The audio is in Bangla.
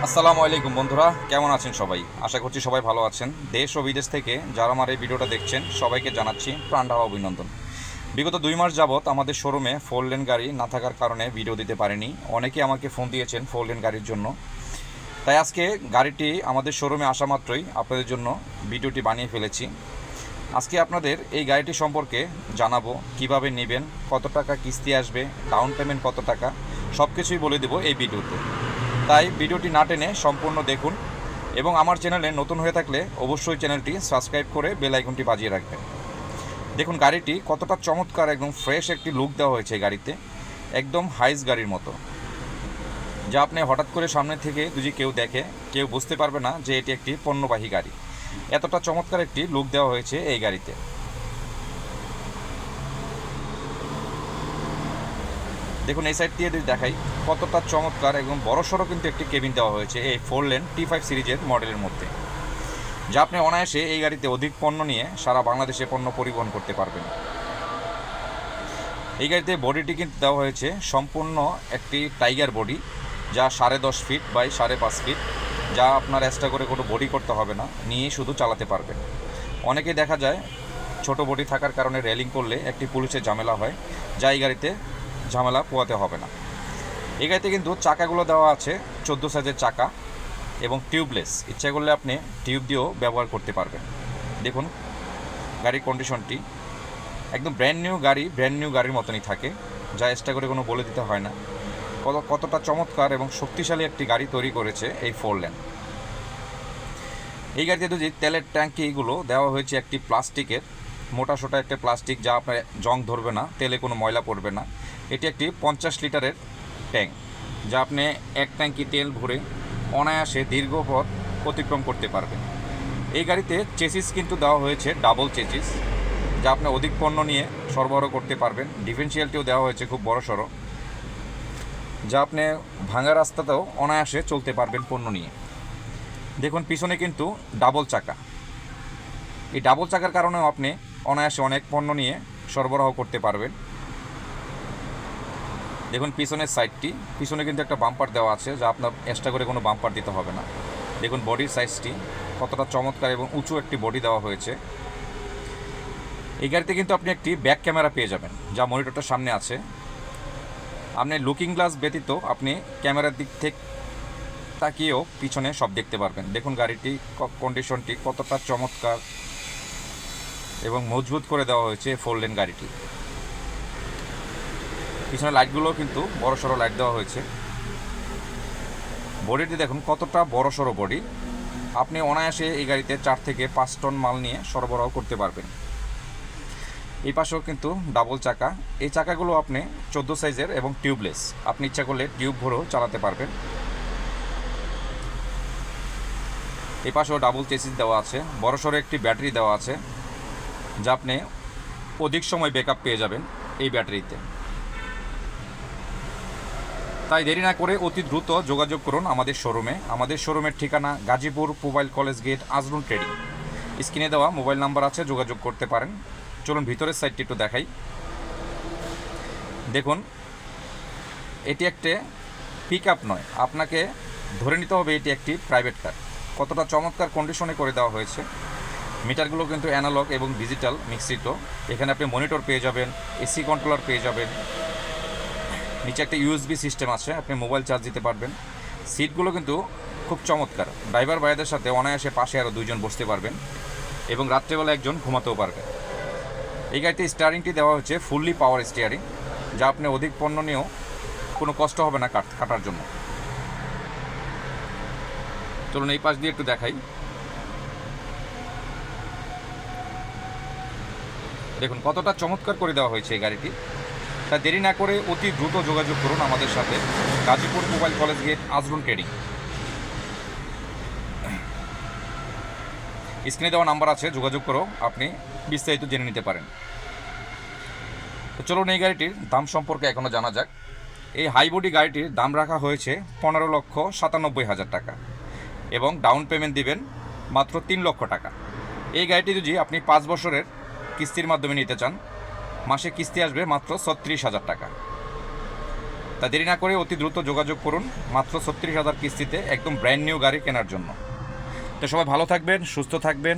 আসসালামু আলাইকুম বন্ধুরা, কেমন আছেন সবাই? আশা করছি সবাই ভালো আছেন। দেশ ও বিদেশ থেকে যারা আমার এই ভিডিওটা দেখছেন সবাইকে জানাচ্ছি প্রাণ ঢালা অভিনন্দন। বিগত 2 মাস যাবৎ আমাদের শোরুমে 4 লেন গাড়ি না থাকার কারণে ভিডিও দিতে পারিনি। অনেকেই আমাকে ফোন দিয়েছেন 4 লেন গাড়ির জন্য। তাই আজকে গাড়িটি আমাদের শোরুমে আসা মাত্রই আপনাদের জন্য ভিডিওটি বানিয়ে ফেলেছি। আজকে আপনাদের এই গাড়িটি সম্পর্কে জানাবো, কিভাবে নেবেন, কত টাকা কিস্তি আসবে, ডাউন পেমেন্ট কত টাকা, সব কিছুই বলে দেবো এই ভিডিওতে। তাই ভিডিওটি না টেনে সম্পূর্ণ দেখুন এবং আমার চ্যানেলে নতুন হয়ে থাকলে অবশ্যই চ্যানেলটি সাবস্ক্রাইব করে বেল আইকনটি বাজিয়ে রাখবেন। দেখুন গাড়িটি কতটা চমৎকার, একদম ফ্রেশ একটি লুক দেওয়া হয়েছে গাড়িতে, একদম হাইস গাড়ির মতো, যা আপনি হঠাৎ করে সামনে থেকে যদি কেউ দেখে কেউ বুঝতে পারবে না যে এটি একটি পণ্যবাহী গাড়ি। এতটা চমৎকার একটি লুক দেওয়া হয়েছে এই গাড়িতে। দেখুন এই সাইড দিয়ে যদি দেখাই কতটা চমৎকার, একদম বড়সড় কিন্তু একটি কেবিন দেওয়া হয়েছে এই 4 লেন T5 সিরিজের মডেলের মধ্যে, যা আপনি অনায়াসে এই গাড়িতে অধিক পণ্য নিয়ে সারা বাংলাদেশে পণ্য পরিবহন করতে পারবেন। এই গাড়িতে বডিটি কিন্তু দেওয়া হয়েছে সম্পূর্ণ একটি টাইগার বডি, যা 10.5 ফিট বাই 5.5 ফিট, যা আপনার এক্সট্রা করে কোনো বডি করতে হবে না, নিয়ে শুধু চালাতে পারবেন। অনেকে দেখা যায় ছোট বডি থাকার কারণে রেলিং করলে একটি পুলিশের ঝামেলা হয়, যা এই গাড়িতে ঝামেলা পোয়াতে হবে না। এই গাড়িতে কিন্তু চাকাগুলো দেওয়া আছে 14 সাইজের চাকা এবং টিউবলেস, ইচ্ছা করলে আপনি টিউব দিয়েও ব্যবহার করতে পারবেন। দেখুন গাড়ির কন্ডিশনটি একদম ব্র্যান্ড নিউ গাড়ির মতনই থাকে, যা এক্সট্রা করে কোনো বলে দিতে হয় না। কতটা চমৎকার এবং শক্তিশালী একটি গাড়ি তৈরি করেছে এই 4 লেন। এই গাড়িতে যদি তেলের ট্যাঙ্কিগুলো দেওয়া হয়েছে একটি প্লাস্টিকের, মোটা সোটা একটা প্লাস্টিক, যা আপনার জং ধরবে না, তেলে কোনো ময়লা পড়বে না। এটি একটি 50 লিটারের ট্যাঙ্ক, যা আপনি এক ট্যাঙ্কি তেল ভরে অনায়াসে দীর্ঘ পথ অতিক্রম করতে পারবেন। এই গাড়িতে চেসিস কিন্তু দেওয়া হয়েছে ডাবল চেসিস, যা আপনি অধিক পণ্য নিয়ে সরবরাহ করতে পারবেন। ডিফারেন্সিয়ালটিও দেওয়া হয়েছে খুব বড়সড়, যা আপনি ভাঙা রাস্তাতেও অনায়াসে চলতে পারবেন পণ্য নিয়ে। দেখুন পিছনে কিন্তু ডাবল চাকা, এই ডাবল চাকার কারণেও আপনি অনায়াসে অনেক পণ্য নিয়ে সরবরাহ করতে পারবেন। দেখুন পিছনের সাইডটি, পিছনে কিন্তু একটা বাম্পার দেওয়া আছে, যা আপনার এক্সট্রা করে কোনো বাম্পার দিতে হবে না। দেখুন বডির সাইজটি কতটা চমৎকার এবং উঁচু একটি বডি দেওয়া হয়েছে। এই গাড়িতে কিন্তু আপনি একটি ব্যাক ক্যামেরা পেয়ে যাবেন, যা মনিটরটার সামনে আছে। আপনি লুকিং গ্লাস ব্যতীত আপনি ক্যামেরার দিক থেকে তাকিয়েও পিছনে সব দেখতে পারবেন। দেখুন গাড়িটি কন্ডিশনটি কতটা চমৎকার এবং মজবুত করে দেওয়া হয়েছে 4 লেন গাড়িটি। পিছনে লাইটগুলো কিন্তু বড়সড় লাইট দেওয়া হয়েছে। বডিটি দেখুন কতটা বড়সড় বডি, আপনি অনায়াসে এই গাড়িতে 4 থেকে 5 টন মাল নিয়ে সরবরাহ করতে পারবেন। এই পাশেও কিন্তু ডাবল চাকা, এই চাকাগুলো আপনি 14 সাইজের এবং টিউবলেস, আপনি ইচ্ছা করলে টিউব ভরেও চালাতে পারবেন। এই পাশেও ডাবল চেসিস দেওয়া আছে, বড়সড় একটি ব্যাটারি দেওয়া আছে, যা আপনি অধিক সময় ব্যাকআপ পেয়ে যাবেন এই ব্যাটারিতে। তাই দেরি না করে অতি দ্রুত যোগাযোগ করুন আমাদের শোরুমে। আমাদের শোরুমের ঠিকানা Gazipur mobile college gate, Ajrun trading. স্ক্রিনে দেওয়া মোবাইল নাম্বার আছে, যোগাযোগ করতে পারেন। চলুন ভিতরের সাইডটি একটু দেখাই। দেখুন এটি একটি পিক আপ নয়, আপনাকে ধরে নিতে হবে এটি একটি প্রাইভেট কার। কতটা চমৎকার কন্ডিশনে করে দেওয়া হয়েছে। মিটারগুলো কিন্তু অ্যানালগ এবং ডিজিটাল মিশ্রিত। এখানে আপনি মনিটর পেয়ে যাবেন, এসি কন্ট্রোলার পেয়ে যাবেন, নিচে একটা ইউএসবি সিস্টেম আছে, আপনি মোবাইল চার্জ দিতে পারবেন। সিটগুলো কিন্তু খুব চমৎকার, ড্রাইভার ভাইদের সাথে অনায়াসে পাশে আরও 2 জন বসতে পারবেন এবং রাত্রেবেলা একজন ঘুমাতেও পারবেন। এই গাড়িতে স্টিয়ারিংটি দেওয়া হচ্ছে ফুললি পাওয়ার স্টিয়ারিং, যা আপনি অধিক পণ্য নিয়েও কোনো কষ্ট হবে না কাটার জন্য। চলুন এই পাশ দিয়ে একটু দেখাই। দেখুন কতটা চমৎকার করে দেওয়া হয়েছে এই গাড়িটি। তা দেরি না করে অতি দ্রুত যোগাযোগ করুন আমাদের সাথে, Gazipur mobile college gate, Ajrun trading. স্ক্রিনে দেওয়া নাম্বার আছে, যোগাযোগ করেও আপনি বিস্তারিত জেনে নিতে পারেন। তো চলুন এই গাড়িটির দাম সম্পর্কে এখনও জানা যাক। এই হাইবডি গাড়িটির দাম রাখা হয়েছে 15,97,000 টাকা এবং ডাউন পেমেন্ট দিবেন মাত্র 3 লক্ষ টাকা। এই গাড়িটি যদি আপনি 5 বছরের কিস্তির মাধ্যমে নিতে চান, মাসে কিস্তি আসবে মাত্র 36,000 টাকা। তা দেরি না করে অতি দ্রুত যোগাযোগ করুন মাত্র 36,000 কিস্তিতে একদম ব্র্যান্ড নিউ গাড়ি কেনার জন্য। তো সবাই ভালো থাকবেন, সুস্থ থাকবেন।